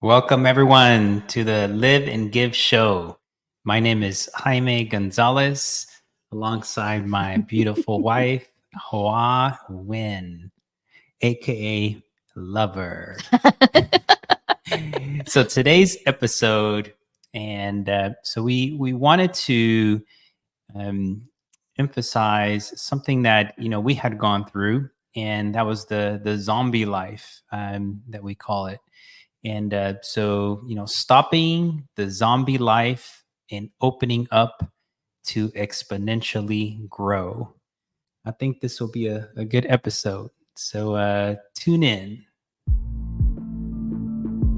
Welcome, everyone, to the Live and Give show. My name is Jaime Gonzalez, alongside my beautiful wife, Hoa Win, aka Lover. So today's episode, and so we wanted to um, emphasize something that we had gone through, and that was the zombie life that we call it. And so, stopping the zombie life and opening up to exponentially grow. I think this will be a good episode. So tune in.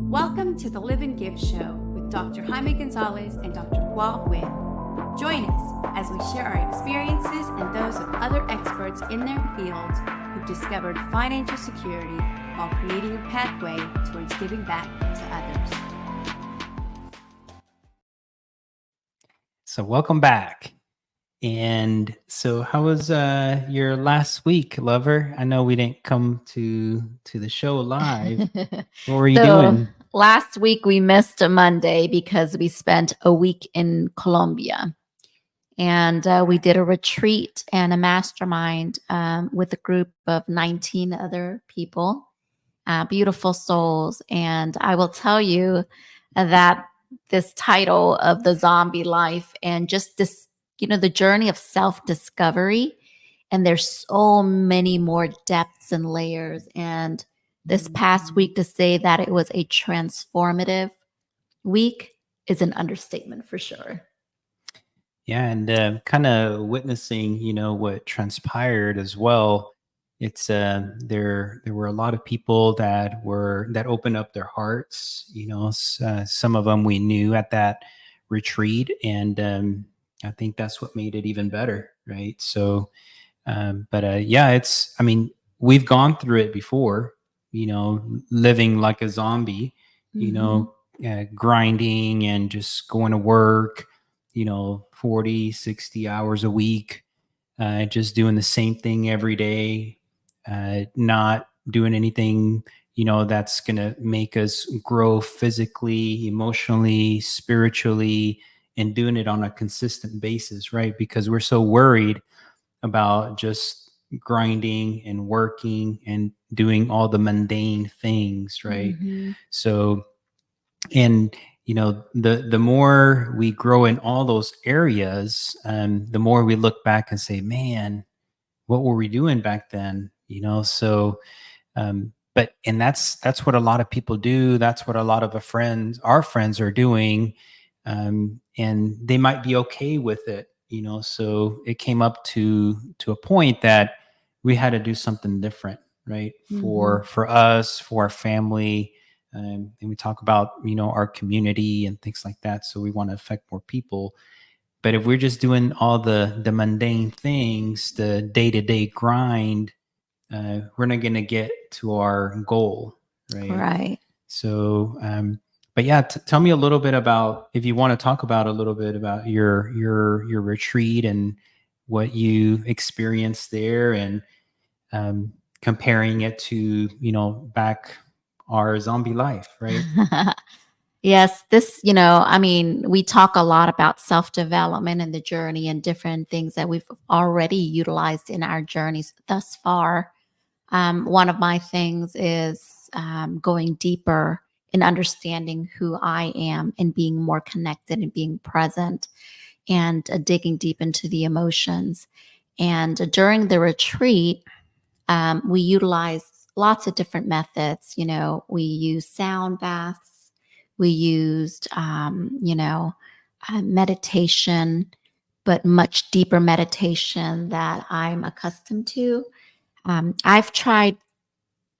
Welcome to the Live and Give show with Dr. Jaime Gonzalez and Dr. Hua Win. Join us as we share our experiences and those of other experts in their fields who've discovered financial security while creating a pathway towards giving back to others. So welcome back. And so how was your last week, Lover? I know we didn't come to the show live. What were you doing? Last week we missed a Monday because we spent a week in Colombia. And we did a retreat and a mastermind with a group of 19 other people, beautiful souls. And I will tell you that this title of the zombie life and just this, the journey of self-discovery, and there's so many more depths and layers. And this past week, to say that it was a transformative week is an understatement for sure. Yeah, and kind of witnessing, what transpired as well. It's there were a lot of people that opened up their hearts. Some of them we knew at that retreat, and I think that's what made it even better, right? So, yeah, we've gone through it before. Living like a zombie, grinding and just going to work. 40, 60 hours a week, just doing the same thing every day, not doing anything, that's going to make us grow physically, emotionally, spiritually, and doing it on a consistent basis, right? Because we're so worried about just grinding and working and doing all the mundane things, right? So, and the more we grow in all those areas, the more we look back and say, man, what were we doing back then? So but and that's what a lot of people do. That's what a lot of our friends are doing, and they might be okay with it. So it came up to a point that we had to do something different, right? For us, for our family. And we talk about, our community and things like that. So we want to affect more people. But if we're just doing all the mundane things, the day-to-day grind, we're not going to get to our goal, right? Right. So, but yeah, tell me a little bit about, if you want to talk about a little bit about your retreat and what you experienced there, and comparing it to, back our zombie life, right? Yes, this, we talk a lot about self-development and the journey and different things that we've already utilized in our journeys thus far. One of my things is going deeper in understanding who I am and being more connected and being present, and digging deep into the emotions. And during the retreat, we utilized lots of different methods. We used sound baths, we used, meditation, but much deeper meditation that I'm accustomed to. I've tried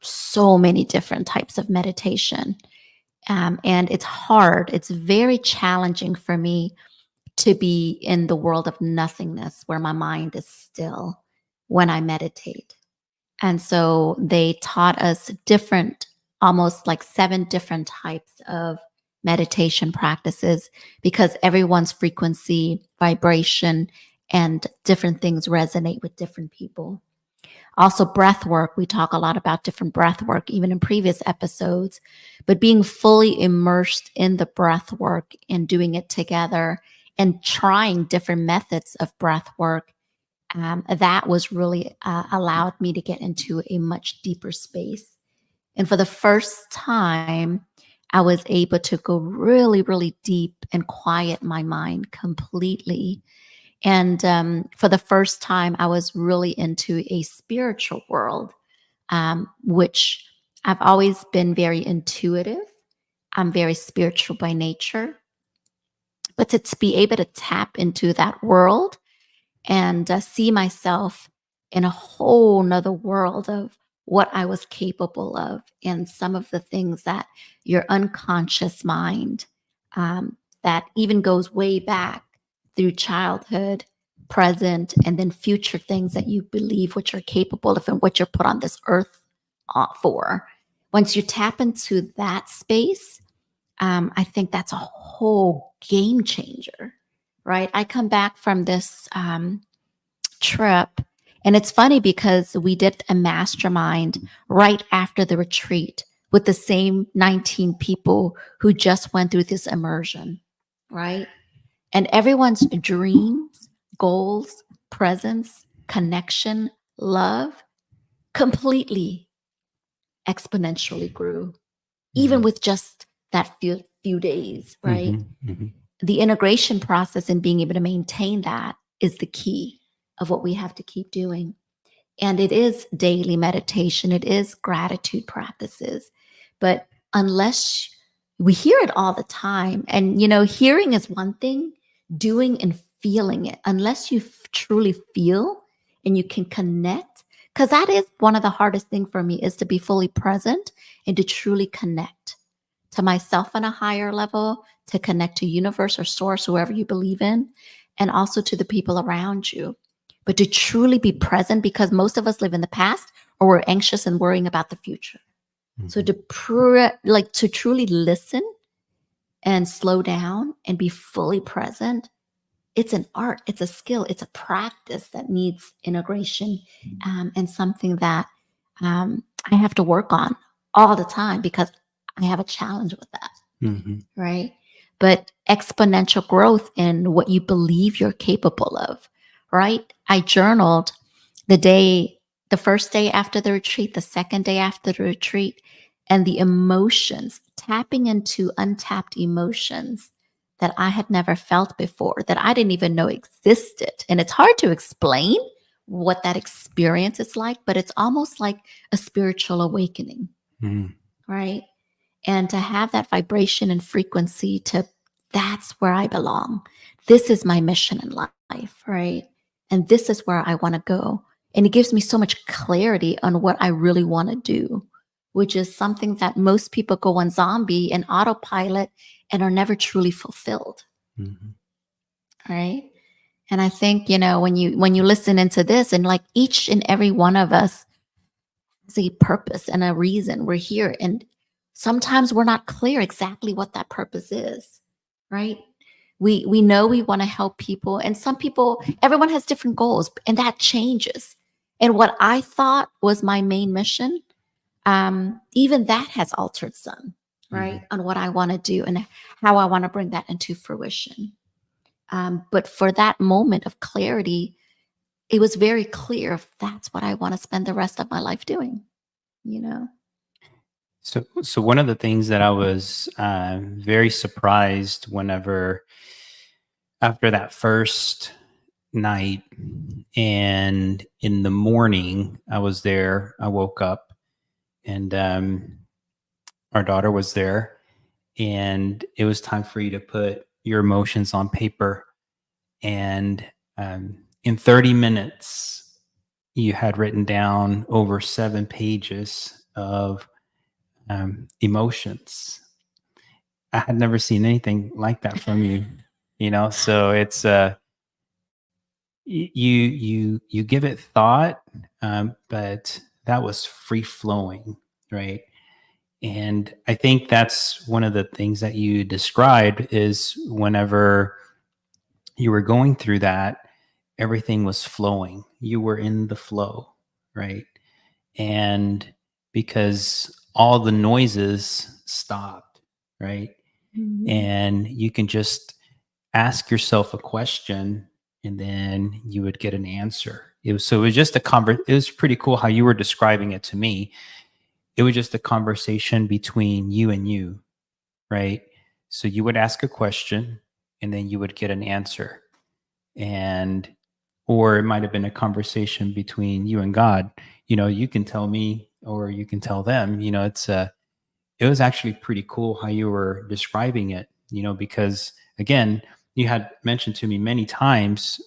so many different types of meditation, and it's hard. It's very challenging for me to be in the world of nothingness where my mind is still when I meditate. And so they taught us different, almost like 7 different types of meditation practices, because everyone's frequency, vibration, and different things resonate with different people. Also, breath work. We talk a lot about different breath work, even in previous episodes, but being fully immersed in the breath work and doing it together and trying different methods of breath work, that was really allowed me to get into a much deeper space. And for the first time, I was able to go really, really deep and quiet my mind completely. And for the first time, I was really into a spiritual world, which I've always been very intuitive. I'm very spiritual by nature. But to be able to tap into that world and see myself in a whole nother world of what I was capable of and some of the things that your unconscious mind, that even goes way back through childhood, present, and then future things that you believe what you're capable of and what you're put on this earth for. Once you tap into that space, I think that's a whole game changer, right? I come back from this trip, and it's funny because we did a mastermind right after the retreat with the same 19 people who just went through this immersion, right? And everyone's dreams, goals, presence, connection, love completely exponentially grew, even with just that few days, right? The integration process and being able to maintain that is the key of what we have to keep doing. And it is daily meditation, it is gratitude practices. But unless we hear it all the time, and hearing is one thing, doing and feeling it, unless you truly feel and you can connect, because that is one of the hardest things for me, is to be fully present and to truly connect to myself on a higher level, to connect to universe or source, whoever you believe in, and also to the people around you. But to truly be present, because most of us live in the past or we're anxious and worrying about the future. So to truly listen and slow down and be fully present, it's an art, it's a skill, it's a practice that needs integration, and something that I have to work on all the time because I have a challenge with that, right? But exponential growth in what you believe you're capable of, right? I journaled the first day after the retreat, the second day after the retreat, and the emotions, tapping into untapped emotions that I had never felt before, that I didn't even know existed. And it's hard to explain what that experience is like, but it's almost like a spiritual awakening, right? And to have that vibration and frequency that's where I belong. This is my mission in life, right? And this is where I want to go. And it gives me so much clarity on what I really want to do, which is something that most people go on zombie and autopilot and are never truly fulfilled. Right? And I think, when you listen into this, and like each and every one of us has a purpose and a reason we're here. And sometimes we're not clear exactly what that purpose is, right? We know we want to help people, and some people, everyone has different goals, and that changes. And what I thought was my main mission, even that has altered some, right? On what I want to do and how I want to bring that into fruition. But for that moment of clarity, it was very clear if that's what I want to spend the rest of my life doing, So one of the things that I was very surprised whenever after that first night, and in the morning I was there, I woke up, and our daughter was there, and it was time for you to put your emotions on paper. And in 30 minutes, you had written down over 7 pages of emotions. I had never seen anything like that from you, so it's you give it thought, but that was free flowing, right? And I think that's one of the things that you described, is whenever you were going through that, everything was flowing. You were in the flow, right? And because all the noises stopped, right? And you can just ask yourself a question and then you would get an answer. It was just it was pretty cool how you were describing it to me. It was just a conversation between you and you, right? So you would ask a question and then you would get an answer. And or it might have been a conversation between you and God. You can tell me or you can tell them. It was actually pretty cool how you were describing it, because again, you had mentioned to me many times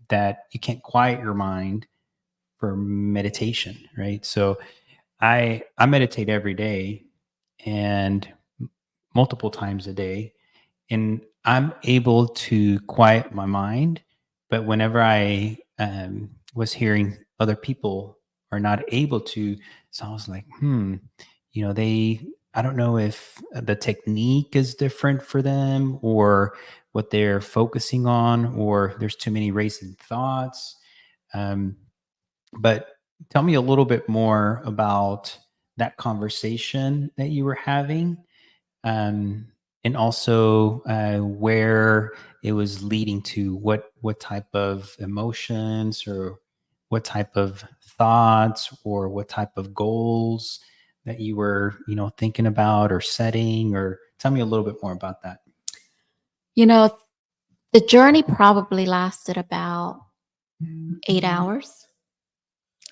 that you can't quiet your mind for meditation, right? So I meditate every day and multiple times a day, and I'm able to quiet my mind. But whenever I was hearing other people are not able to, so I was like, I don't know if the technique is different for them or what they're focusing on, or there's too many racing thoughts. Um, but tell me a little bit more about that conversation that you were having, um, and also where it was leading to, what type of emotions or what type of thoughts or what type of goals that you were thinking about or setting, or tell me a little bit more about that. The journey probably lasted about 8 hours,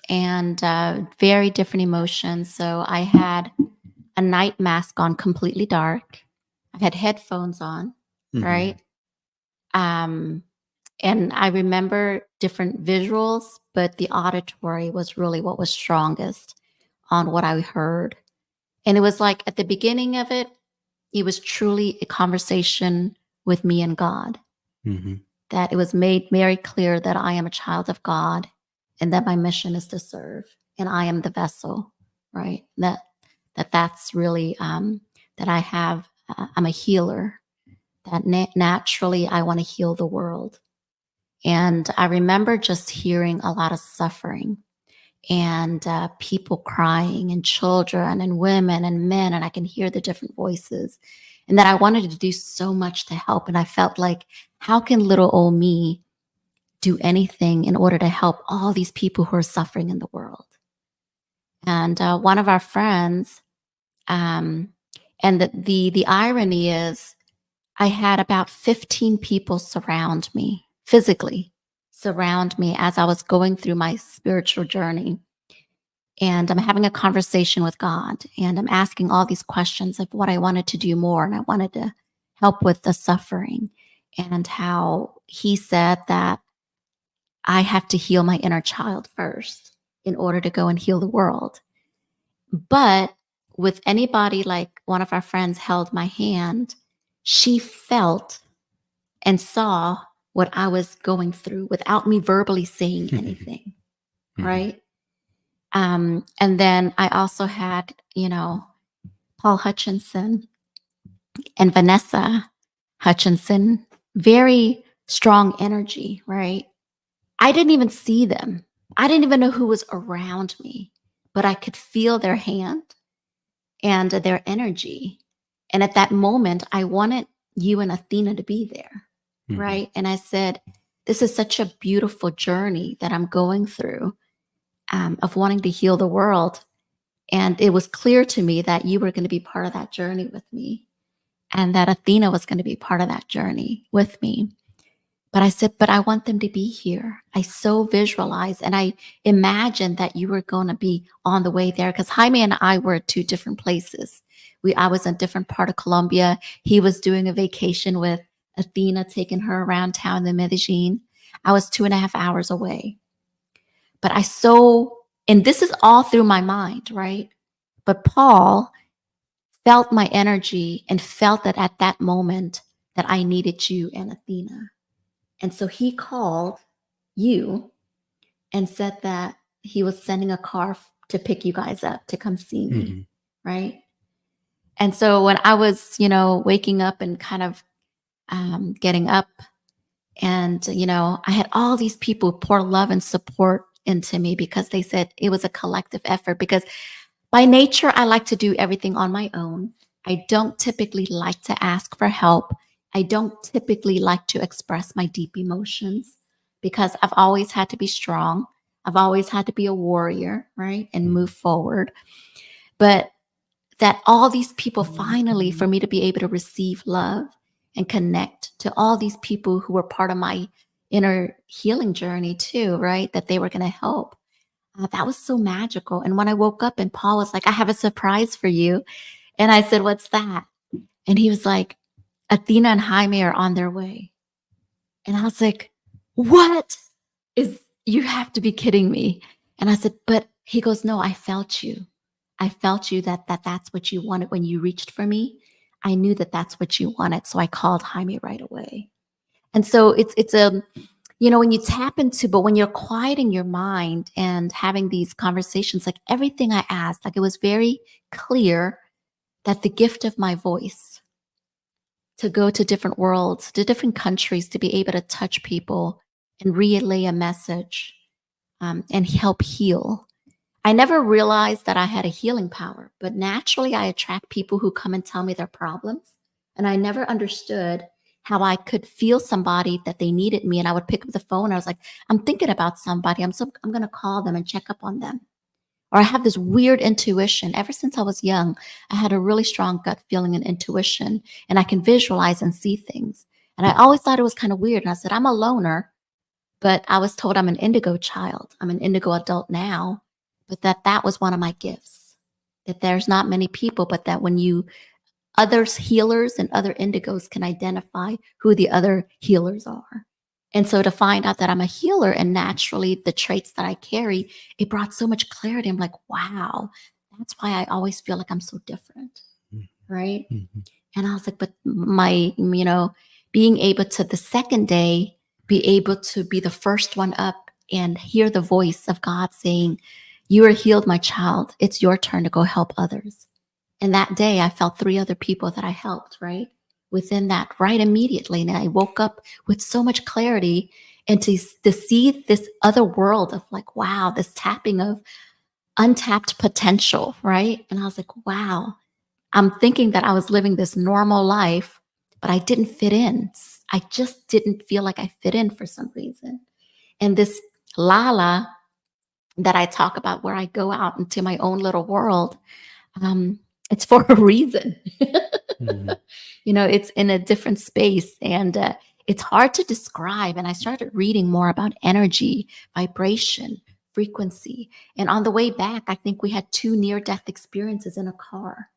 and very different emotions. So I had a night mask on, completely dark. I had headphones on, right? Um, and I remember different visuals, but the auditory was really what was strongest on what I heard. And it was like at the beginning of it, it was truly a conversation with me and God. Mm-hmm. That it was made very clear that I am a child of God and that my mission is to serve, and I am the vessel, right? That's really that I have. I'm a healer. That naturally I want to heal the world. And I remember just hearing a lot of suffering and people crying and children and women and men, and I can hear the different voices, and that I wanted to do so much to help. And I felt like, how can little old me do anything in order to help all these people who are suffering in the world? And one of our friends, and the irony is, I had about 15 people physically surround me as I was going through my spiritual journey. And I'm having a conversation with God, and I'm asking all these questions of what I wanted to do more. And I wanted to help with the suffering, and how he said that I have to heal my inner child first in order to go and heal the world. But with anybody, like one of our friends held my hand, she felt and saw what I was going through without me verbally saying anything, right? And then I also had, Paul Hutchinson and Vanessa Hutchinson, very strong energy, right? I didn't even see them. I didn't even know who was around me, but I could feel their hand and their energy. And at that moment, I wanted you and Athena to be there, right? And I said, this is such a beautiful journey that I'm going through, of wanting to heal the world. And it was clear to me that you were going to be part of that journey with me, and that Athena was going to be part of that journey with me. But I said, but I want them to be here. I so visualized and I imagined that you were going to be on the way there, because Jaime and I were at two different places. I was in a different part of Colombia. He was doing a vacation with Athena, taking her around town in Medellin. I was 2.5 hours away. But and this is all through my mind, right? But Paul felt my energy and felt that at that moment that I needed you and Athena. And so he called you and said that he was sending a car to pick you guys up to come see me, right? And so when I was, waking up and kind of getting up, and, I had all these people pour love and support into me because they said it was a collective effort. Because by nature, I like to do everything on my own. I don't typically like to ask for help. I don't typically like to express my deep emotions because I've always had to be strong. I've always had to be a warrior, right? And move forward. But that all these people finally, for me to be able to receive love and connect to all these people who were part of my inner healing journey too, right? That they were going to help. That was so magical. And when I woke up and Paul was like, I have a surprise for you. And I said, what's that? And he was like, Athena and Jaime are on their way. And I was like, what is, you have to be kidding me. And I said, but he goes, no, I felt you. I felt you that's what you wanted when you reached for me. I knew that that's what you wanted. So I called Jaime right away. And so it's a, when you tap into, but when you're quieting your mind and having these conversations, like everything I asked, like it was very clear that the gift of my voice to go to different worlds, to different countries, to be able to touch people and relay a message and help heal. I never realized that I had a healing power, but naturally I attract people who come and tell me their problems. And I never understood how I could feel somebody that they needed me. And I would pick up the phone. And I was like, I'm thinking about somebody. I'm going to call them and check up on them. Or I have this weird intuition. Ever since I was young, I had a really strong gut feeling and intuition, and I can visualize and see things. And I always thought it was kind of weird. And I said, I'm a loner, but I was told I'm an indigo child. I'm an indigo adult now, but that was one of my gifts, that there's not many people, but that when others healers and other indigos can identify who the other healers are. And so to find out that I'm a healer and naturally the traits that I carry, it brought so much clarity. I'm like, wow, that's why I always feel like I'm so different. Right. Mm-hmm. And I was like, but my, being able to the second day, be able to be the first one up and hear the voice of God saying, you are healed, my child. It's your turn to go help others. And that day I felt 3 other people that I helped, right? Within that, right immediately. And I woke up with so much clarity and to see this other world of like, wow, this tapping of untapped potential, right? And I was like, wow, I'm thinking that I was living this normal life, but I didn't fit in. I just didn't feel like I fit in for some reason. And this Lala that I talk about, where I go out into my own little world, it's for a reason. Mm-hmm. It's in a different space and it's hard to describe. And I started reading more about energy, vibration, frequency. And on the way back, I think we had 2 near-death experiences in a car,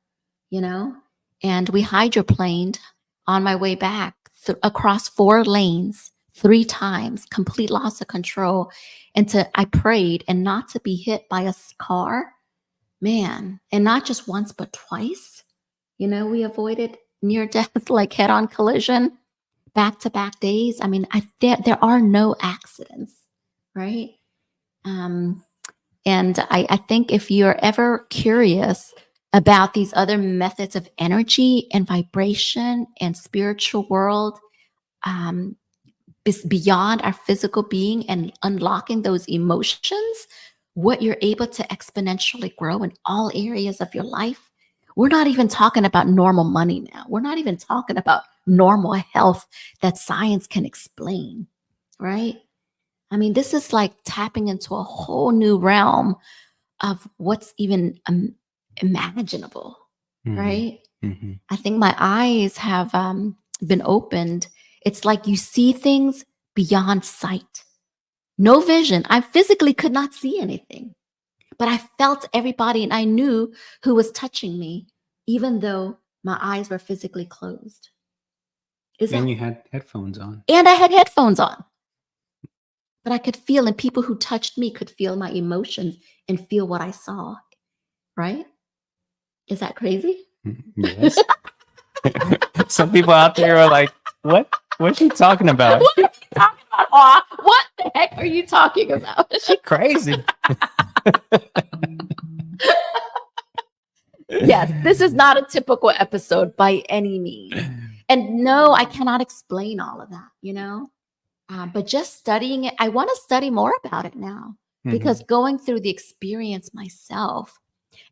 and we hydroplaned on my way back across 4 lanes 3 times, complete loss of control. And I prayed and not to be hit by a car. Man, and not just once, but twice. We avoided near death, like head-on collision, back-to-back days. I mean, there are no accidents, right? And I think if you're ever curious about these other methods of energy and vibration and spiritual world, beyond our physical being and unlocking those emotions, what you're able to exponentially grow in all areas of your life. We're not even talking about normal money now. We're not even talking about normal health that science can explain, right? I mean, this is like tapping into a whole new realm of what's even imaginable, right? Mm-hmm. I think my eyes have been opened. It's like you see things beyond sight. No vision. I physically could not see anything, but I felt everybody and I knew who was touching me, even though my eyes were physically closed. And you had headphones on. And I had headphones on. But I could feel, and people who touched me could feel my emotions and feel what I saw, right? Is that crazy? Yes. Some people out there are like, what? What's she talking about? What are you talking about? What the heck are you talking about? She's crazy. Yes, this is not a typical episode by any means. And no, I cannot explain all of that, but just studying it, I want to study more about it now. because going through the experience myself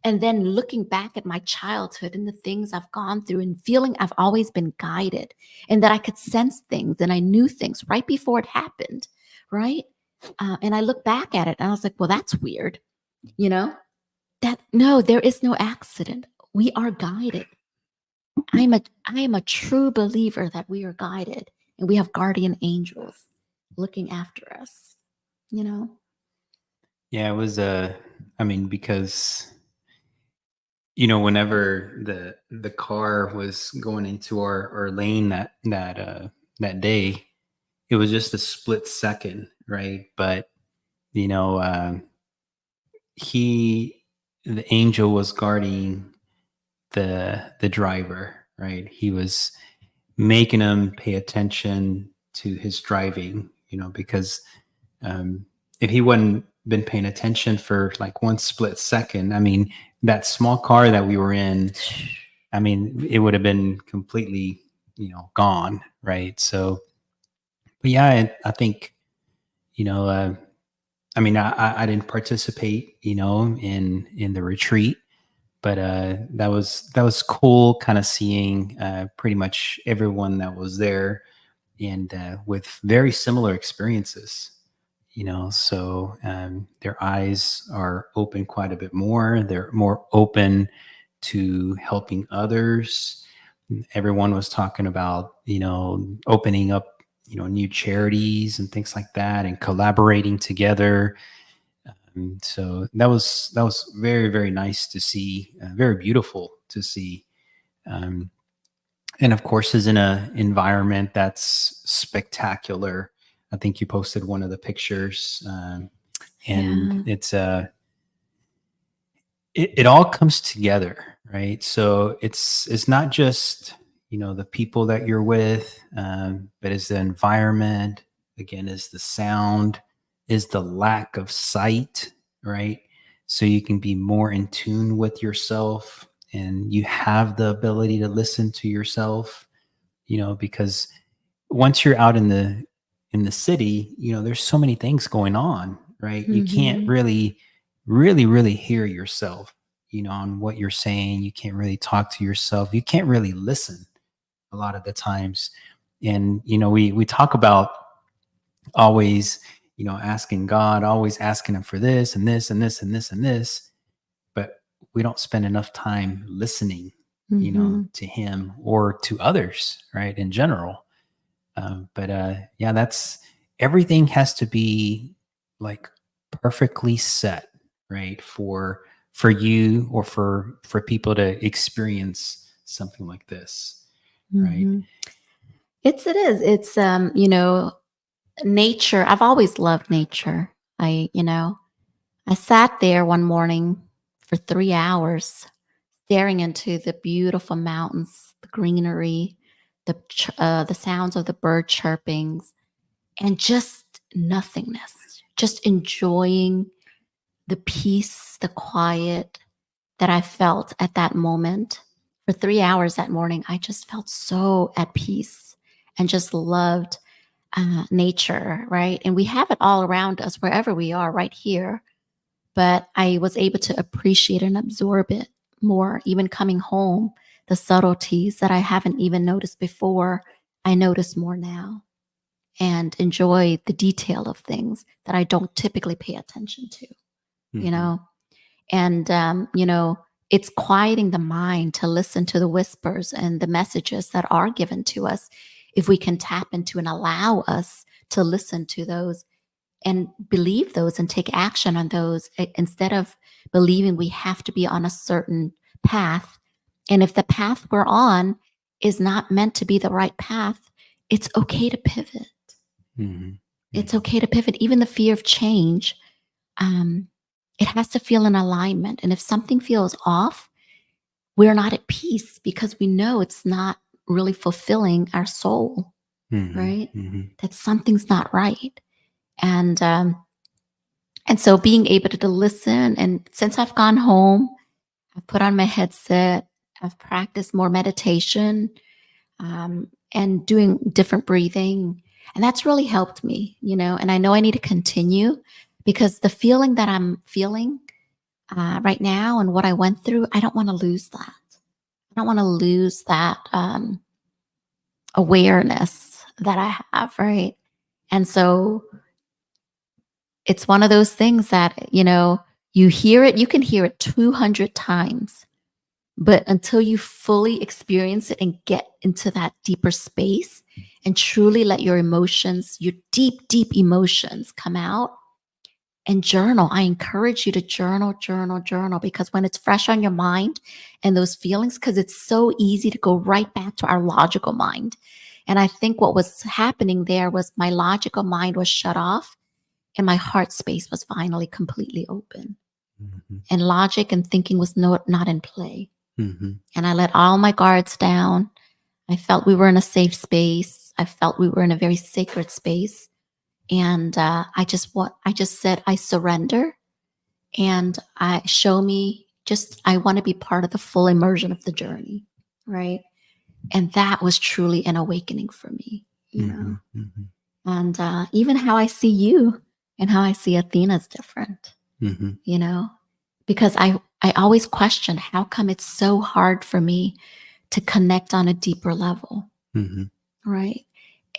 and then looking back at my childhood and the things I've gone through and feeling I've always been guided and that I could sense things and I knew things right before it happened, right? And I look back at it and I was like, well, that's weird, you know? That no, there is no accident. We are guided. I am a true believer that we are guided and we have guardian angels looking after us, you know? Yeah, it was I mean, because whenever the car was going into our lane that day, it was just a split second, right? But you know, he the angel was guarding the driver, right? He was making him pay attention to his driving, because um, if he wouldn't been paying attention for like one split second, I mean, that small car that we were in, I mean, it would have been completely, gone, right? So, but yeah, I think, you know, I mean, I didn't participate, in the retreat, but that was cool, kind of seeing pretty much everyone that was there, and with very similar experiences. So their eyes are open quite a bit more. They're more open to helping others. Everyone was talking about opening up new charities and things like that, and collaborating together. So that was very, very nice to see, very beautiful to see. um, and of course is in a environment that's spectacular. I think you posted one of the pictures, and Yeah. it all comes together, right? So it's not just the people that you're with, but it's the environment. Again, is the sound, is the lack of sight, right? So you can be more in tune with yourself, and you have the ability to listen to yourself, because once you're out in the city, there's so many things going on, right? You can't Mhm. really hear yourself, on what you're saying. You can't really talk to yourself. You can't really listen a lot of the times. And we talk about always, asking God, always asking him for this and this and this and this and this, but we don't spend enough time listening, Mhm. to him or to others, right? In general. But yeah, that's everything has to be like perfectly set, right? For you, or for people to experience something like this, right? Mhm. It is. It's nature. I've always loved nature. I sat there one morning for 3 hours staring into the beautiful mountains, the greenery, the sounds of the bird chirpings, and just nothingness. Just enjoying the peace, the quiet that I felt at that moment. For 3 hours that morning, I just felt so at peace and just loved nature, right? And we have it all around us wherever we are, right here. But I was able to appreciate and absorb it more, even coming home. The subtleties that I haven't even noticed before, I notice more now, and enjoy the detail of things that I don't typically pay attention to, you Hmm. know? And, it's quieting the mind to listen to the whispers and the messages that are given to us. If we can tap into and allow us to listen to those and believe those and take action on those, instead of believing we have to be on a certain path. And if the path we're on is not meant to be the right path, it's okay to pivot. Hmm. It's Hmm. okay to pivot. Even the fear of change, um, it has to feel in alignment. And if something feels off, we're not at peace because we know it's not really fulfilling our soul, Hmm. right? Hmm. That something's not right. And so being able to listen, and since I've gone home, I've put on my headset, I've practiced more meditation, and doing different breathing. And that's really helped me, and I know I need to continue. because the feeling that I'm feeling right now and what I went through, I don't want to lose that. I don't want to lose that awareness that I have, right? And so it's one of those things that, you hear it, you can hear it 200 times, but until you fully experience it and get into that deeper space and truly let your emotions, your deep, deep emotions come out and journal. I encourage you to journal, because when it's fresh on your mind and those feelings, because it's so easy to go right back to our logical mind. And I think what was happening there was my logical mind was shut off and my heart space was finally completely open. Mm-hmm. And logic and thinking was not in play. Mm-hmm. And I let all my guards down. I felt we were in a safe space. I felt we were in a very sacred space. And I just said, I surrender. And I want to be part of the full immersion of the journey. Right. And that was truly an awakening for me, Mm-hmm. Mm-hmm. And even how I see you and how I see Athena is different, Mm-hmm. Because I always question, how come it's so hard for me to connect on a deeper level? Mm-hmm. Right.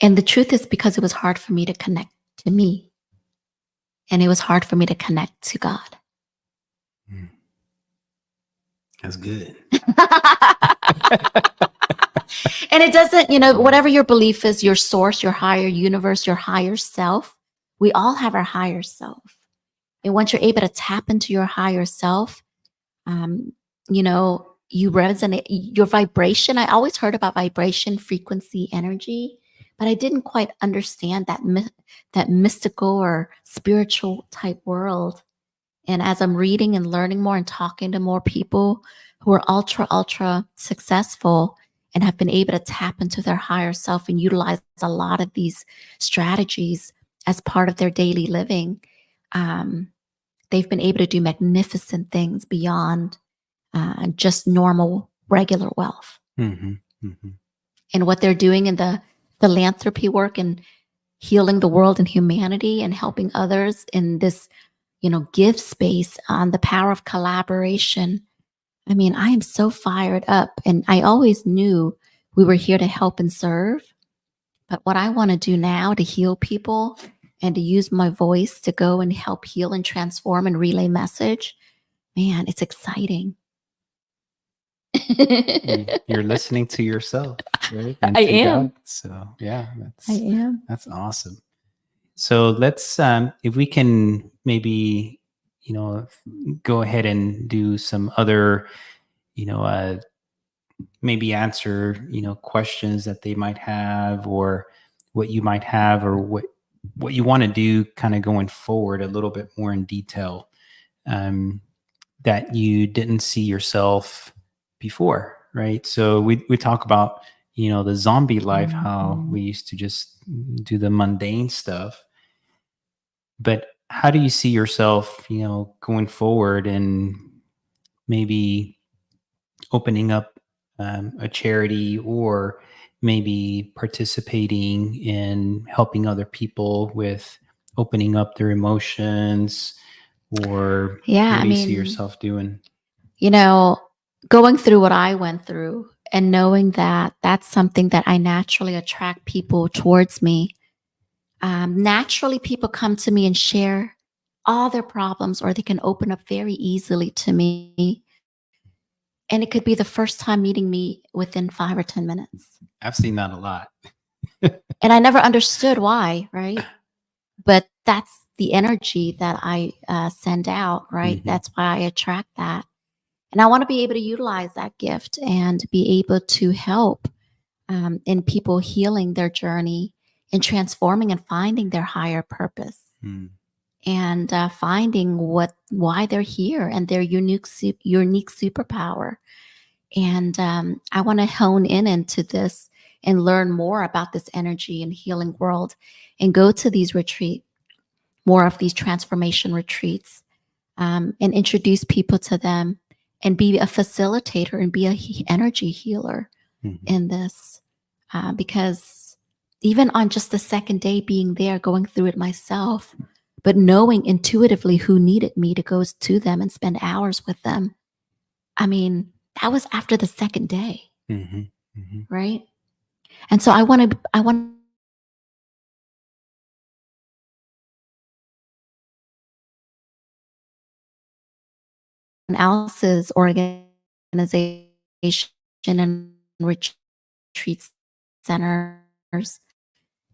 And the truth is because it was hard for me to connect to me. And it was hard for me to connect to God. That's good. And it doesn't, whatever your belief is, your source, your higher universe, your higher self, we all have our higher self. And once you're able to tap into your higher self, you resonate, your vibration. I always heard about vibration, frequency, energy, but I didn't quite understand that mystical or spiritual type world. And as I'm reading and learning more and talking to more people who are ultra successful and have been able to tap into their higher self and utilize a lot of these strategies as part of their daily living, they've been able to do magnificent things beyond just normal, regular wealth. Mm-hmm. Mm-hmm. And what they're doing in the philanthropy work and healing the world and humanity and helping others in this, give space on the power of collaboration. I mean, I am so fired up, and I always knew we were here to help and serve. But what I want to do now to heal people and to use my voice to go and help heal and transform and relay message, man, it's exciting. You're listening to yourself, right? And I to am. God. So yeah, I am. that's awesome. So let's if we can maybe go ahead and do some other maybe answer questions that they might have, or what you might have, or what you want to do kind of going forward a little bit more in detail, that you didn't see yourself before, right? So we talk about the zombie life, how we used to just do the mundane stuff, but how do you see yourself going forward and maybe opening up a charity, or maybe participating in helping other people with opening up their emotions, or Yeah, what do you see yourself doing? Going through what I went through and knowing that that's something that I naturally attract people towards me. Naturally, people come to me and share all their problems, or they can open up very easily to me. And it could be the first time meeting me within 5 or 10 minutes. I've seen that a lot. And I never understood why, right? But that's the energy that I send out, right? Mm-hmm. That's why I attract that. And I want to be able to utilize that gift and be able to help in people healing their journey and transforming and finding their higher purpose. And finding why they're here and their unique superpower. And I want to hone into this and learn more about this energy and healing world, and go to these more of these transformation retreats, and introduce people to them, and be a facilitator and be a energy healer in this. Because even on just the second day being there, going through it myself, but knowing intuitively who needed me to go to them and spend hours with them. I mean, that was after the second day, right? And so I want else's organization and retreat centers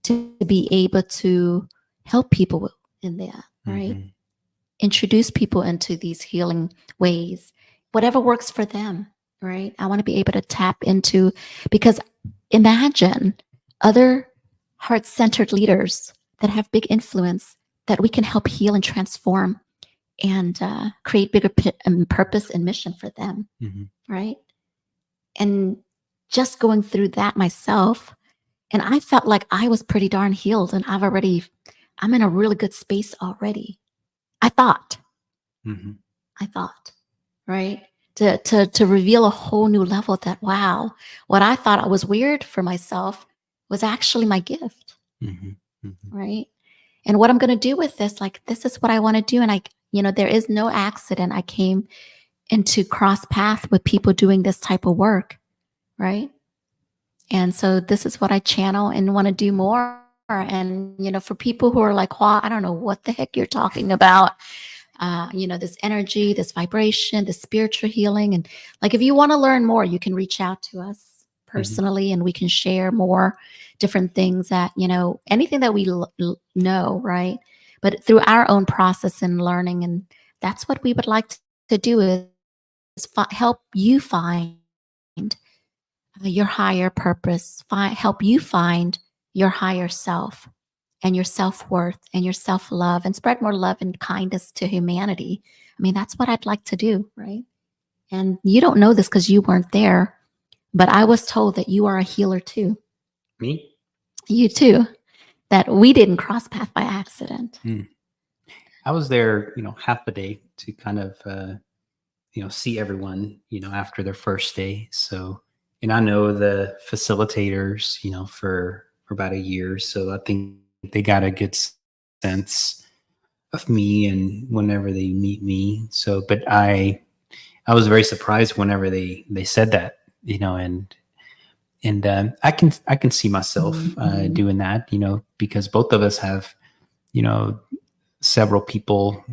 to be able to help people in that, right? Introduce people into these healing ways, whatever works for them, right? I want to be able to tap into, because imagine other heart-centered leaders that have big influence that we can help heal and transform and create bigger purpose and mission for them, right? And just going through that myself, and I felt like I was pretty darn healed, and I'm in a really good space already. I thought, right? To reveal a whole new level that, wow, what I thought I was weird for myself was actually my gift, right? And what I'm going to do with this, like, this is what I want to do. And there is no accident. I came into cross path with people doing this type of work, right? And so this is what I channel and want to do more. And, for people who are like, well, I don't know what the heck you're talking about, this energy, this vibration, this spiritual healing. And like, if you want to learn more, you can reach out to us personally and we can share more different things that, anything that we know, right? But through our own process and learning. And that's what we would like to do is help you find your higher purpose, help you find your higher self and your self-worth and your self-love, and spread more love and kindness to humanity. I mean, that's what I'd like to do, right? And you don't know this because you weren't there, but I was told that you are a healer too. Me? You too. That we didn't cross path by accident. I was there, half a day to kind of, see everyone, after their first day. So, and I know the facilitators, for about a year. So I think they got a good sense of me and whenever they meet me. So, but I was very surprised whenever they said that, and I can see myself doing that, because both of us have, several people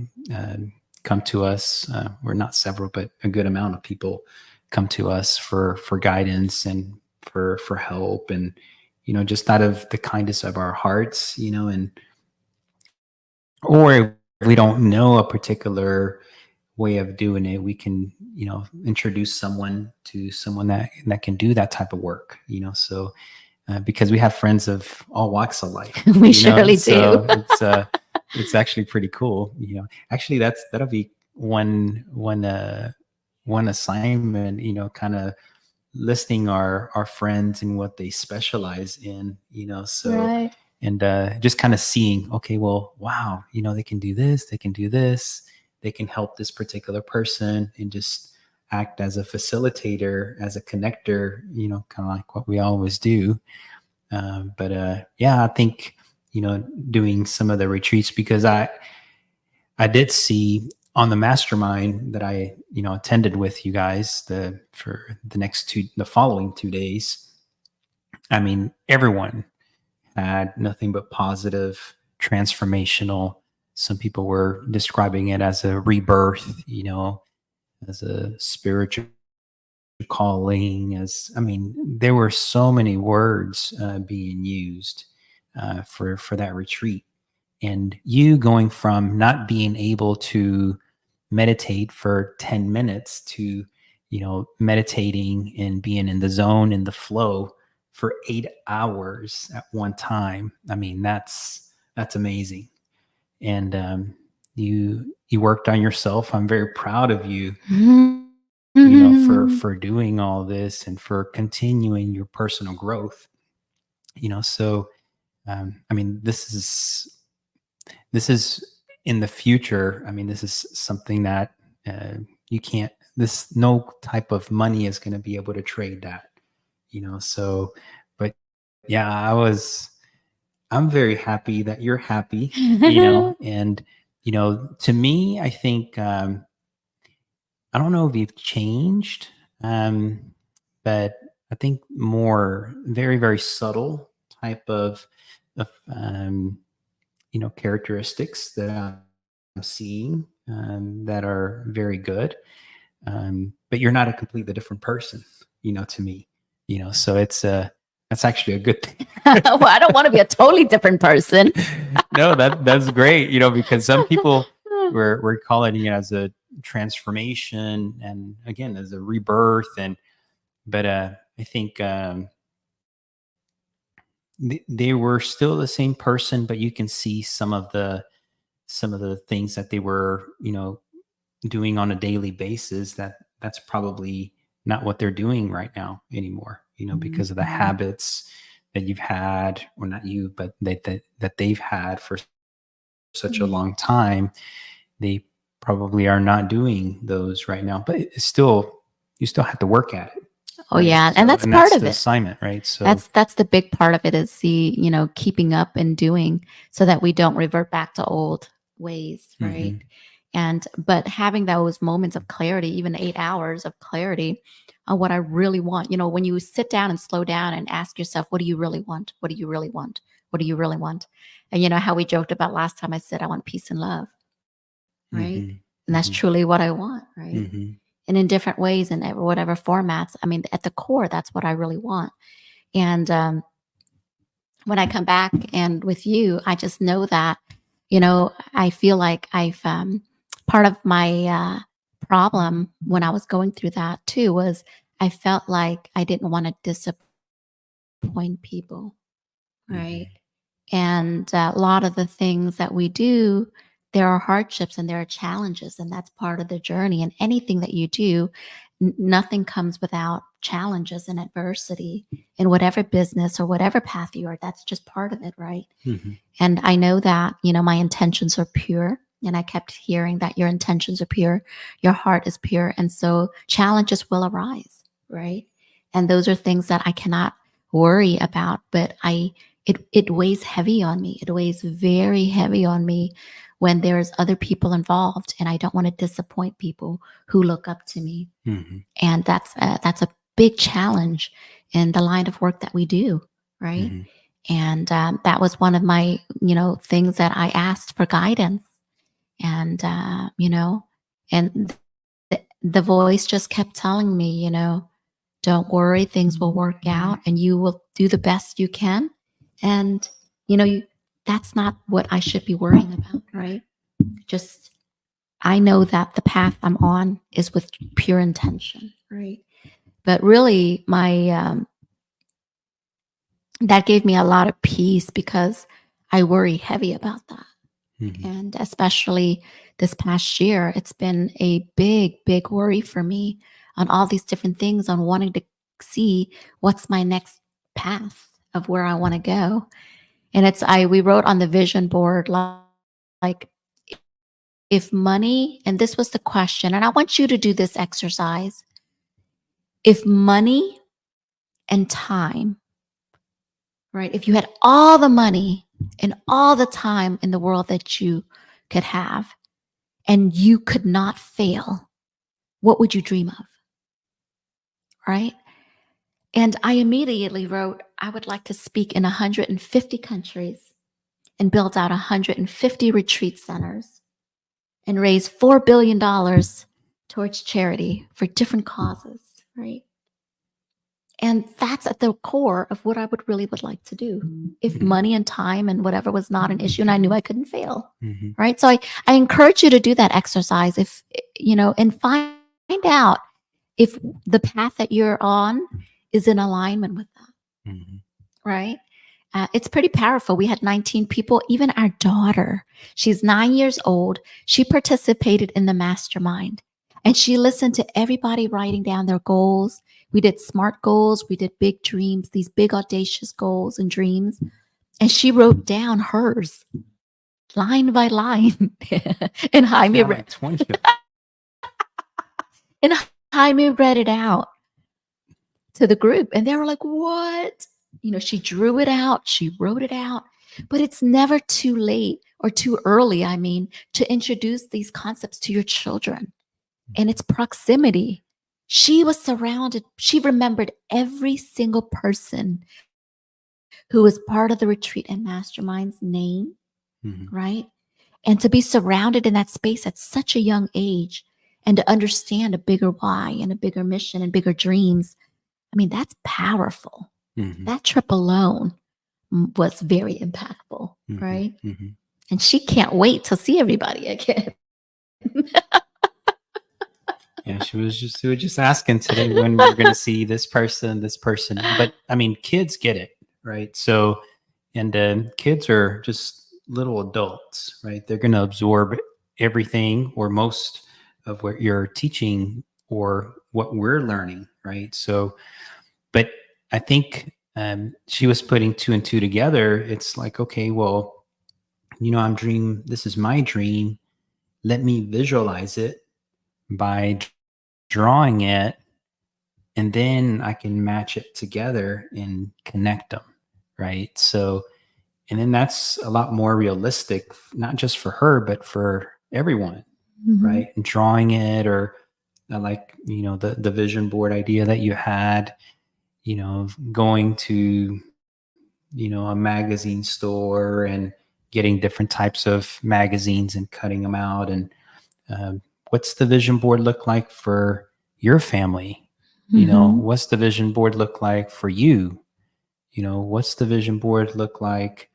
come to us, or not several, but a good amount of people come to us for guidance and for help, and just out of the kindness of our hearts, and or if we don't know a particular way of doing it, we can introduce someone to someone that can do that type of work, so because we have friends of all walks of life. We surely so do. it's actually pretty cool. Actually that'll be one assignment, kind of listing our friends and what they specialize in, so Right. and just kind of seeing, okay, well, wow, they can do this, they can do this, they can help this particular person, and just act as a facilitator, as a connector, kind of like what we always do. But yeah, I think, doing some of the retreats, because I did see on the mastermind that I, attended with you guys for the following 2 days. I mean, everyone had nothing but positive, transformational. Some people were describing it as a rebirth, as a spiritual calling. There were so many words being used for that retreat. And you going from not being able to meditate for 10 minutes to, meditating and being in the zone, in the flow for 8 hours at one time. I mean, that's amazing. And you worked on yourself. I'm very proud of you, for doing all this and for continuing your personal growth. So this is in the future. This is something that you can't. No type of money is going to be able to trade that. So, but yeah, I'm very happy that you're happy, and, to me, I think, I don't know if you've changed, but I think more very, very subtle type of characteristics that I'm seeing, that are very good. But you're not a completely different person, to me, so that's actually a good thing. Well, I don't want to be a totally different person. No, that's great, because some people we're calling it as a transformation, and again as a rebirth, but I think, they were still the same person, but you can see some of the things that they were, doing on a daily basis, that's probably not what they're doing right now anymore, because of the habits that you've had, or not you, but that they've had for such a long time. They probably are not doing those right now, but it's still, you still have to work at it. Oh Right? yeah, So, and that's part that's of the it. assignment, right? So That's the big part of it, is keeping up and doing, so that we don't revert back to old ways, right? But having those moments of clarity, even 8 hours of clarity on what I really want. When you sit down and slow down and ask yourself, what do you really want? What do you really want? What do you really want? And how we joked about last time, I said, I want peace and love, right? And that's truly what I want, right? And in different ways, in whatever formats. I mean, at the core, that's what I really want. And when I come back and with you, I just know that, I feel like I've, part of my problem when I was going through that too was I felt like I didn't want to disappoint people, right? And a lot of the things that we do, there are hardships and there are challenges, and that's part of the journey. And anything that you do, nothing comes without challenges and adversity in whatever business or whatever path you are. That's just part of it, right? And I know that, my intentions are pure. And I kept hearing that your intentions are pure, your heart is pure. And so challenges will arise, right? And those are things that I cannot worry about, but it weighs heavy on me. It weighs very heavy on me when there's other people involved, and I don't want to disappoint people who look up to me. And that's a big challenge in the line of work that we do, right? And that was one of my, things that I asked for guidance. And, and the voice just kept telling me, don't worry, things will work out and you will do the best you can. And, that's not what I should be worrying about, right? Just, I know that the path I'm on is with pure intention, right? But really, that gave me a lot of peace, because I worry heavy about that. And especially this past year, it's been a big, big worry for me on all these different things, on wanting to see what's my next path of where I want to go. And we wrote on the vision board, like if money, and this was the question, and I want you to do this exercise. If money and time, right? If you had all the money and all the time in the world that you could have, and you could not fail, what would you dream of? Right? And I immediately wrote, I would like to speak in 150 countries and build out 150 retreat centers and raise $4 billion towards charity for different causes, right? And that's at the core of what I would like to do. If money and time and whatever was not an issue, and I knew I couldn't fail, right? So I encourage you to do that exercise, if, and find out if the path that you're on is in alignment with that, right? It's pretty powerful. We had 19 people, even our daughter. She's 9 years old. She participated in the mastermind, and she listened to everybody writing down their goals. We did SMART goals. We did big dreams, these big audacious goals and dreams. And she wrote down hers line by line. And Jaime read it out to the group. And they were like, what? She drew it out. She wrote it out. But it's never too late or too early, I mean, to introduce these concepts to your children. And it's proximity. She was surrounded, she remembered every single person who was part of the retreat and mastermind's name, Mhm. right? And to be surrounded in that space at such a young age and to understand a bigger why and a bigger mission and bigger dreams. I mean, that's powerful. Mhm. That trip alone was very impactful, Mhm. right? Mhm. And she can't wait to see everybody again. Yeah, she was just asking today when we're going to see this person, this person. But I mean, kids get it, right? So, and kids are just little adults, right? They're going to absorb everything or most of what you're teaching or what we're learning, right? So, but I think she was putting two and two together. It's like, okay, well, I'm dream. This is my dream. Let me visualize it by drawing it, and then I can match it together and connect them, right? So, and then that's a lot more realistic, not just for her, but for everyone, Mhm. right? And drawing it, or like, the vision board idea that you had, going to, a magazine store and getting different types of magazines and cutting them out. And what's the vision board look like for your family? Mhm. What's the vision board look like for you? What's the vision board look like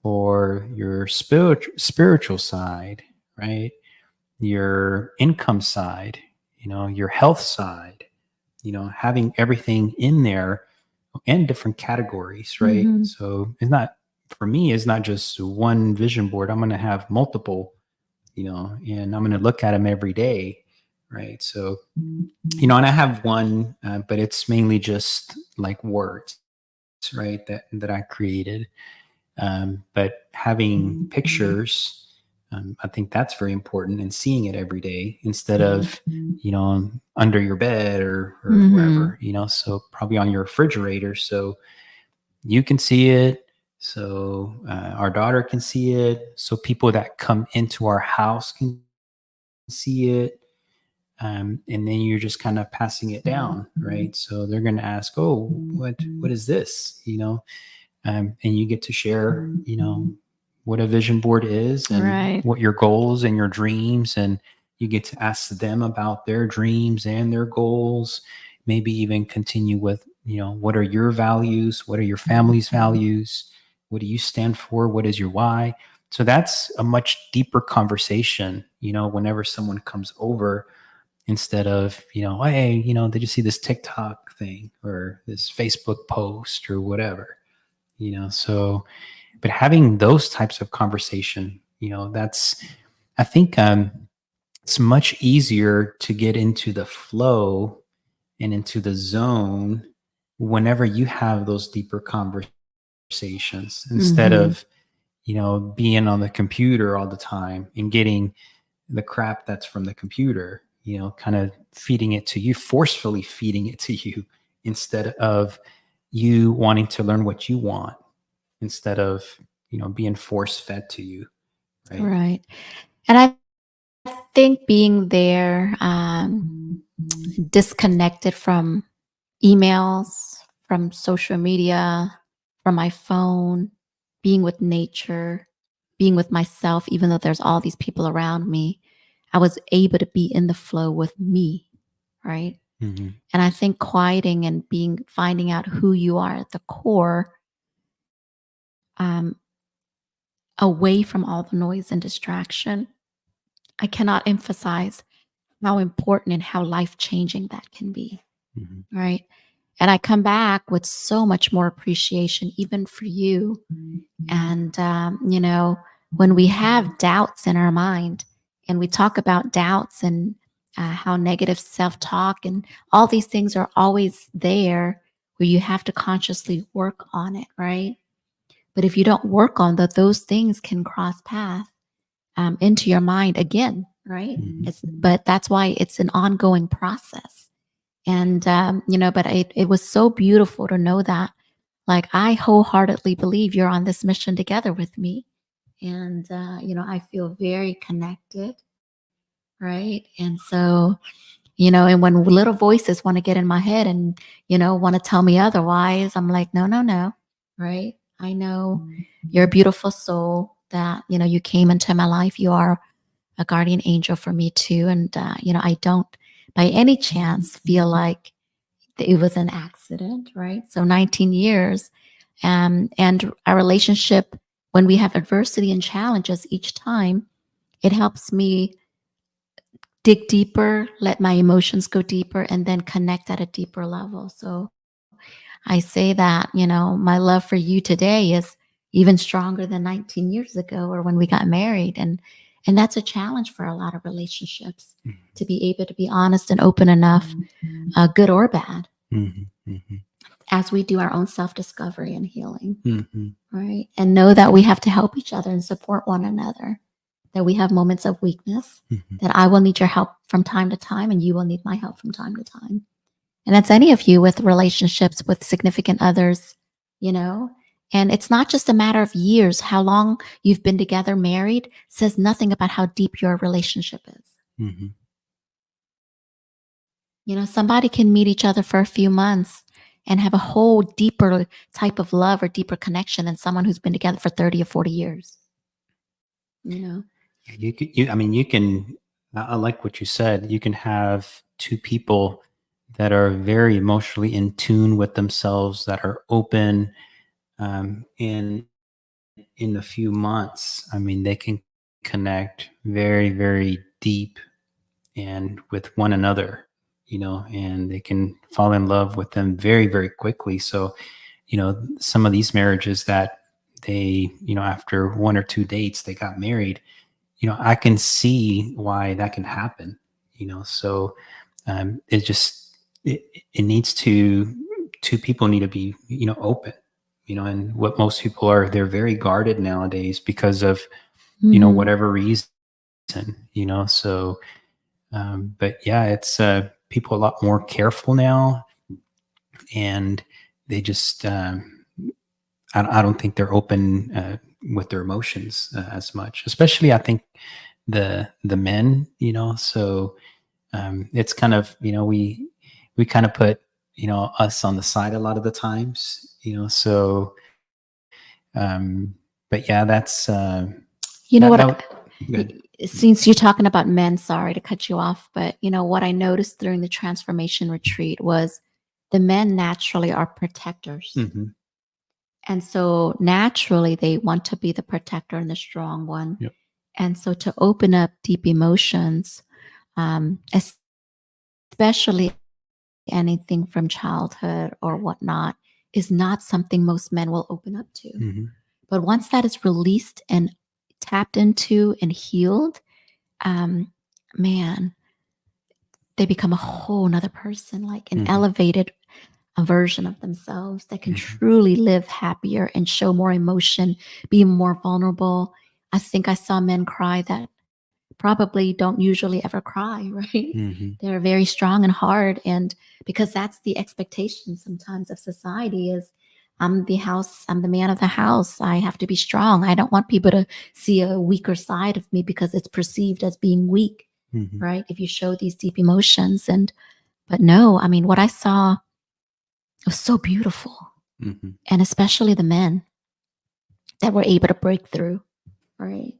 for your spiritual side, right? Your income side, your health side, having everything in there and different categories, right? Mhm. So it's not, for me, it's not just one vision board. I'm going to have multiple, and I'm going to look at them every day, right? So, and I have one, but it's mainly just like words, right? That I created. But having pictures, I think that's very important, and seeing it every day instead of, under your bed or Mhm. wherever, so probably on your refrigerator. So you can see it. So our daughter can see it. So people that come into our house can see it. And then you're just kind of passing it down, right? So they're going to ask, "Oh, what is this?" And you get to share, what a vision board is and Right. what your goals and your dreams, and you get to ask them about their dreams and their goals. Maybe even continue with, what are your values? What are your family's values? What do you stand for? What is your why? So that's a much deeper conversation, whenever someone comes over, instead of, hey, did you see this TikTok thing or this Facebook post or whatever? So, but having those types of conversation, that's, I think, it's much easier to get into the flow and into the zone whenever you have those deeper conversations, instead Mhm. of, being on the computer all the time and getting the crap that's from the computer, kind of feeding it to you, forcefully feeding it to you, instead of you wanting to learn what you want, instead of, being force fed to you, right? Right. And I think being there, disconnected from emails, from social media, from my phone, being with nature, being with myself, even though there's all these people around me, I was able to be in the flow with me, right? Mm-hmm. And I think quieting and finding out who you are at the core, um, away from all the noise and distraction, I cannot emphasize how important and how life changing that can be, Mm-hmm. right? And I come back with so much more appreciation, even for you. And, when we have doubts in our mind and we talk about doubts and how negative self talk and all these things are always there where you have to consciously work on it, right? But if you don't work on that, those things can cross paths into your mind again, right? Mm-hmm. But that's why it's an ongoing process. And, but it was so beautiful to know that Like, I wholeheartedly believe you're on this mission together with me. And, I feel very connected. Right. And so, and when little voices want to get in my head and, want to tell me otherwise, I'm like, no, no, no. Right. I know you're a beautiful soul that, you came into my life. You are a guardian angel for me too. And, I don't by any chance feel like it was an accident. Right. So 19 years. And our relationship, when we have adversity and challenges each time, it helps me dig deeper, let my emotions go deeper, and then connect at a deeper level. So I say that, my love for you today is even stronger than 19 years ago or when we got married. And that's a challenge for a lot of relationships to be able to be honest and open enough, good or bad, as we do our own self-discovery and healing. Right. And know that we have to help each other and support one another. That we have moments of weakness, that I will need your help from time to time and you will need my help from time to time. And that's any of you with relationships with significant others, and it's not just a matter of years. How long you've been together married says nothing about how deep your relationship is. Somebody can meet each other for a few months and have a whole deeper type of love or deeper connection than someone who's been together for 30 or 40 years. You can, I like what you said. You can have two people that are very emotionally in tune with themselves, that are open, in a few months. They can connect very, very deep and with one another, and they can fall in love with them very, very quickly. So, some of these marriages that they, after one or two dates, they got married, I can see why that can happen, so it just, it needs to, two people need to be, open, and what most people are, they're very guarded nowadays because of, whatever reason, so, but yeah, it's, people a lot more careful now, and they just, I don't think they're open, with their emotions, as much, especially I think the men, so it's kind of, we kind of put, us on the side a lot of the times, so but yeah, that's good. Since you're talking about men, sorry to cut you off, but what I noticed during the transformation retreat was the men naturally are protectors. And so naturally they want to be the protector and the strong one. Yep. And so to open up deep emotions, especially anything from childhood or whatnot, is not something most men will open up to. But once that is released and tapped into and healed, man, they become a whole nother person, like an elevated version of themselves that can truly live happier and show more emotion, be more vulnerable. I think I saw men cry that probably don't usually ever cry, right? They're very strong and hard. And because that's the expectation sometimes of society is, I'm the man of the house. I have to be strong. I don't want people to see a weaker side of me because it's perceived as being weak, right? If you show these deep emotions. But no, what I saw was so beautiful. And especially the men that were able to break through, right?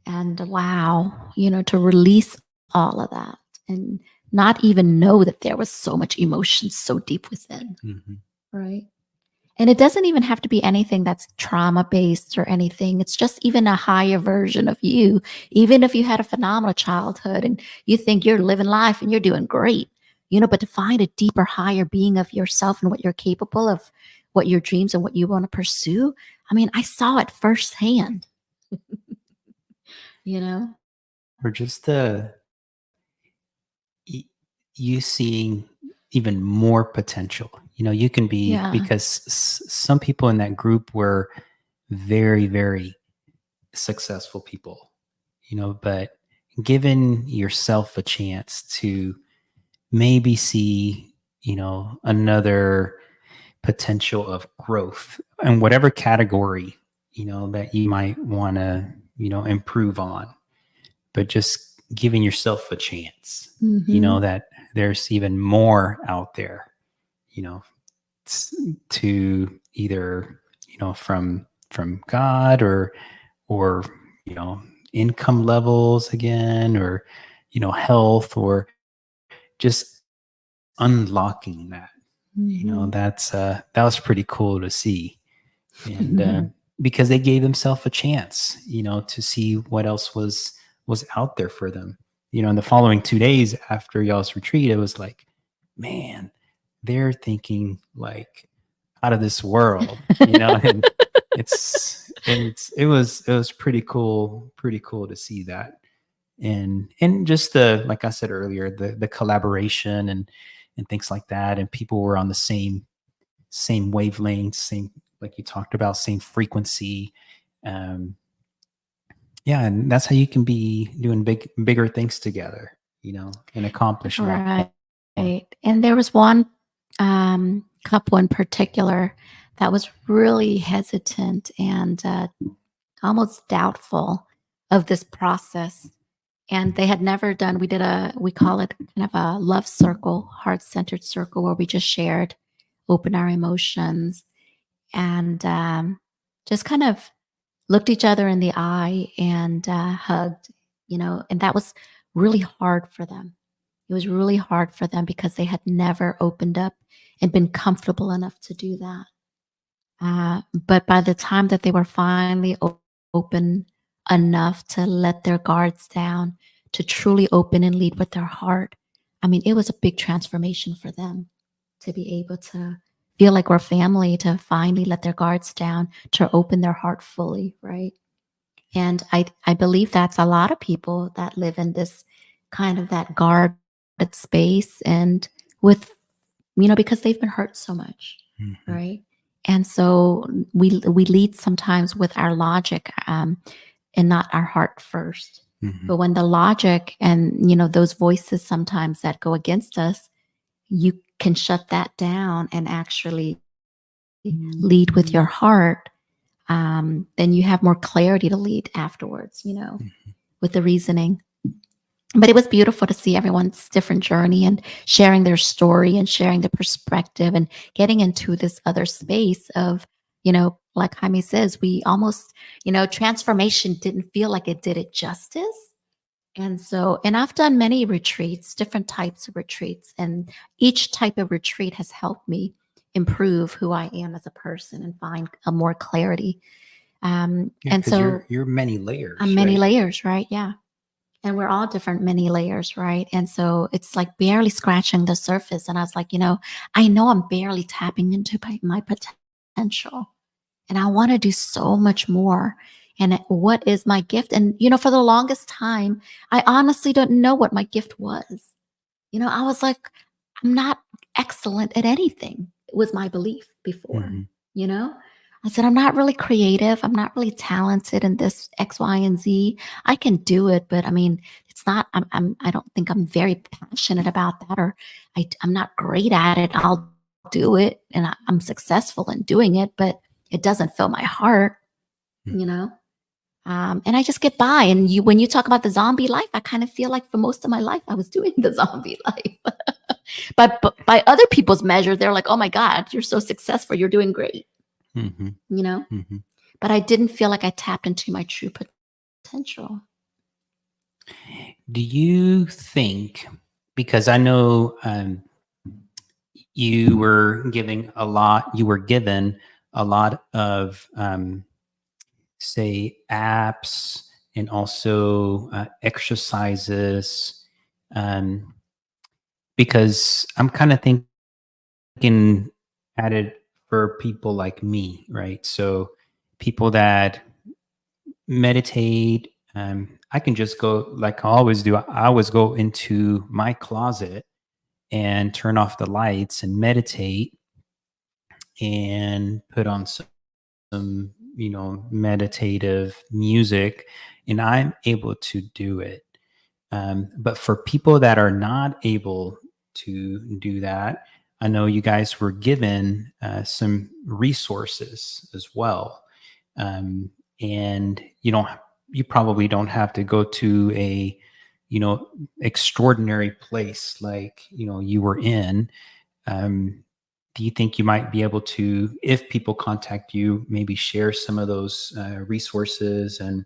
And wow, to release all of that and not even know that there was so much emotion so deep within, right? And it doesn't even have to be anything that's trauma-based or anything. It's just even a higher version of you. Even if you had a phenomenal childhood and you think you're living life and you're doing great, but to find a deeper, higher being of yourself and what you're capable of, what your dreams and what you want to pursue. I saw it firsthand, Or just you seeing even more potential. You can be, because some people in that group were very, very successful people, but giving yourself a chance to maybe see, another potential of growth in whatever category, that you might want to, improve on, but just giving yourself a chance, Mhm. that there's even more out there, you know, to either, from God, or, income levels again, or, health, or just unlocking that, Mhm. that was pretty cool to see. And because they gave themselves a chance, to see what else was out there for them. In the following 2 days after y'all's retreat, it was like, man, they're thinking like out of this world, and it was pretty cool to see that. And just like I said earlier, the collaboration and things like that, and people were on the same wavelength, same, like you talked about, same frequency. um yeah, and that's how you can be doing bigger things together, and accomplish a lot Right. more. And there was one couple in particular that was really hesitant and almost doubtful of this process. And they had never done, we call it kind of a love circle, heart centered circle, where we just shared, open our emotions, and just kind of looked each other in the eye and hugged, and that was really hard for them. It was really hard for them because they had never opened up and been comfortable enough to do that. But by the time that they were finally open enough to let their guards down, to truly open and lead with their heart, I mean, it was a big transformation for them to be able to feel like we're family, to finally let their guards down, to open their heart fully, right? And I believe that's a lot of people that live in this kind of that guarded space, and with, because they've been hurt so much, Mhm. right? And so we lead sometimes with our logic, and not our heart first. Mhm. But when the logic and those voices sometimes that go against us, you can shut that down and actually lead with your heart. Then you have more clarity to lead afterwards, Mhm. with the reasoning. But it was beautiful to see everyone's different journey and sharing their story and sharing their perspective and getting into this other space of, like Jaime says, we almost, transformation didn't feel like it did it justice. And so, and I've done many retreats, different types of retreats, and each type of retreat has helped me improve who I am as a person and find a more clarity. Yeah, And because so, you're many layers, many right? layers, right? Yeah. And we're all different, many layers, right? And so it's like barely scratching the surface. And I was like, I know I'm barely tapping into my potential, and I want to do so much more. And what is my gift? And, for the longest time, I honestly didn't know what my gift was. I was like, I'm not excellent at anything. It was my belief before, Mhm. you know? I said, I'm not really creative. I'm not really talented in this X, Y, and Z. I can do it, but I mean, it's not, I don't think I'm very passionate about that, or I'm not great at it. I'll do it and I'm successful in doing it, but it doesn't fill my heart, Mm. you know? And I just get by. And when you talk about the zombie life, I kind of feel like for most of my life, I was doing the zombie life. But by other people's measure, they're like, oh my God, you're so successful. You're doing great, Mhm. you know? Mhm. But I didn't feel like I tapped into my true potential. Do you think, because I know, you were given a lot of, say, apps, and also exercises, um, because I'm kind of thinking at it for people like me, right? So people that meditate, I can just go, like I always do. I always go into my closet and turn off the lights and meditate, and put on some, meditative music, and I'm able to do it. But for people that are not able to do that, I know you guys were given some resources as well, and you probably don't have to go to a extraordinary place like you were in. Do you think you might be able to, if people contact you, maybe share some of those resources and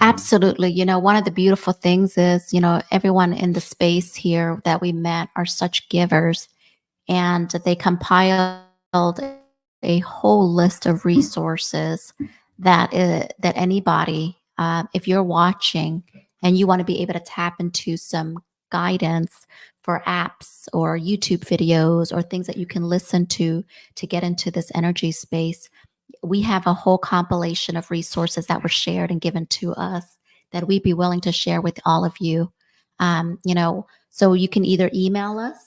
Absolutely. One of the beautiful things is, everyone in the space here that we met are such givers, and they compiled a whole list of resources that anybody, if you're watching and you want to be able to tap into some guidance for apps or YouTube videos or things that you can listen to get into this energy space, we have a whole compilation of resources that were shared and given to us that we'd be willing to share with all of you. So you can either email us,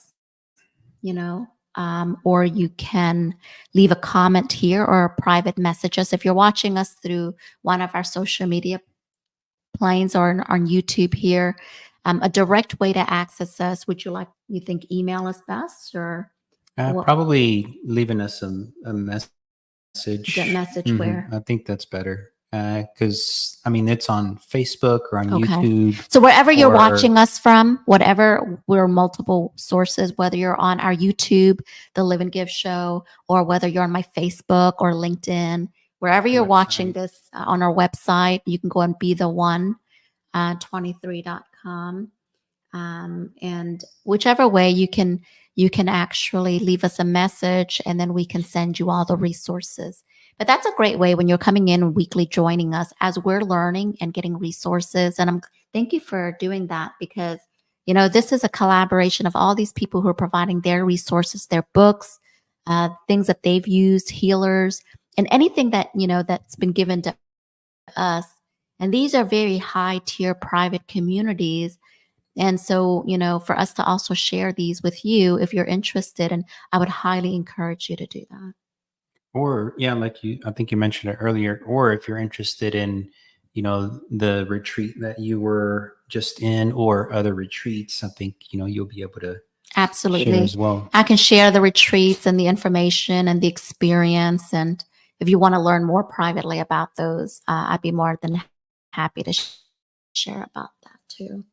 or you can leave a comment here or private message us. If you're watching us through one of our social media planes or on YouTube here, a direct way to access us, you think email us best, or probably leaving us a message. get message where? I think that's better because it's on Facebook or on Okay. YouTube. So wherever you're watching us from, we're multiple sources, whether you're on our YouTube, The Live and Give Show, or whether you're on my Facebook or LinkedIn, wherever you're watching this on our website, you can go and be the one, 23.com. And whichever way you can actually leave us a message, and then we can send you all the resources. But that's a great way when you're coming in weekly, joining us as we're learning and getting resources. And thank you for doing that, because, this is a collaboration of all these people who are providing their resources, their books, things that they've used, healers, and anything that, that's been given to us. And these are very high tier private communities. And so, for us to also share these with you, if you're interested, and I would highly encourage you to do that. Or I think you mentioned it earlier, or if you're interested in, the retreat that you were just in or other retreats, I think, you'll be able to absolutely share as well. I can share the retreats and the information and the experience. And if you want to learn more privately about those, I'd be more than happy to share about that too.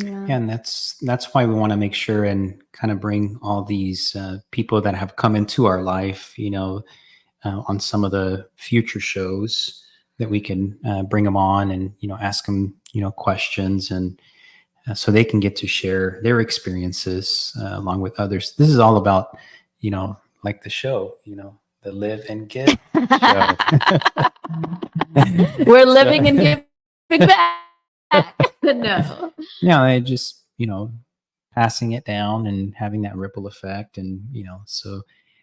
Yeah, and that's why we want to make sure and kind of bring all these people that have come into our life, on some of the future shows that we can bring them on and ask them questions, and so they can get to share their experiences along with others. This is all about like the show, the Live and Give show. We're living and giving back. No. Yeah, they just passing it down and having that ripple effect, and so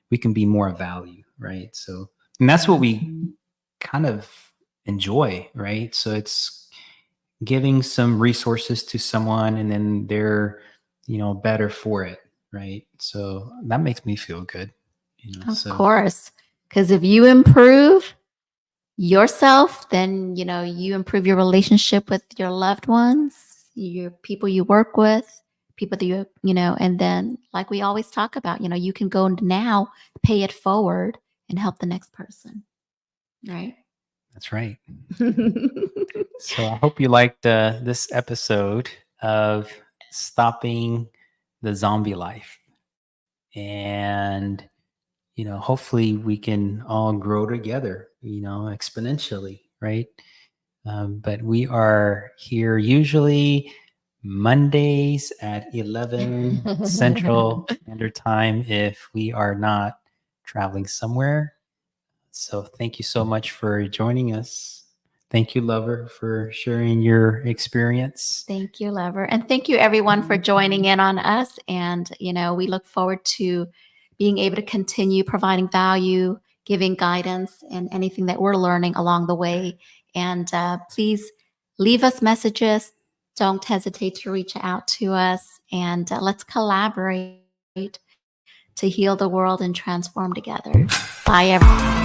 we can be more of value, right? So, and that's what we kind of enjoy, right? So it's giving some resources to someone, and then they're better for it, right? So that makes me feel good. Of course, because if you improve yourself, then you improve your relationship with your loved ones, your people you work with, people that and then, like we always talk about, you can go now, pay it forward, and help the next person, right? That's right. So I hope you liked this episode of Stopping the Zombie Life, and hopefully we can all grow together, exponentially, right? But we are here usually Mondays at 11 Central Standard Time if we are not traveling somewhere. So thank you so much for joining us. Thank you, Lover, for sharing your experience. Thank you, Lover. And thank you, everyone, for joining in on us. And, we look forward to being able to continue providing value, giving guidance, and anything that we're learning along the way. And please leave us messages. Don't hesitate to reach out to us. And let's collaborate to heal the world and transform together. Bye, everyone.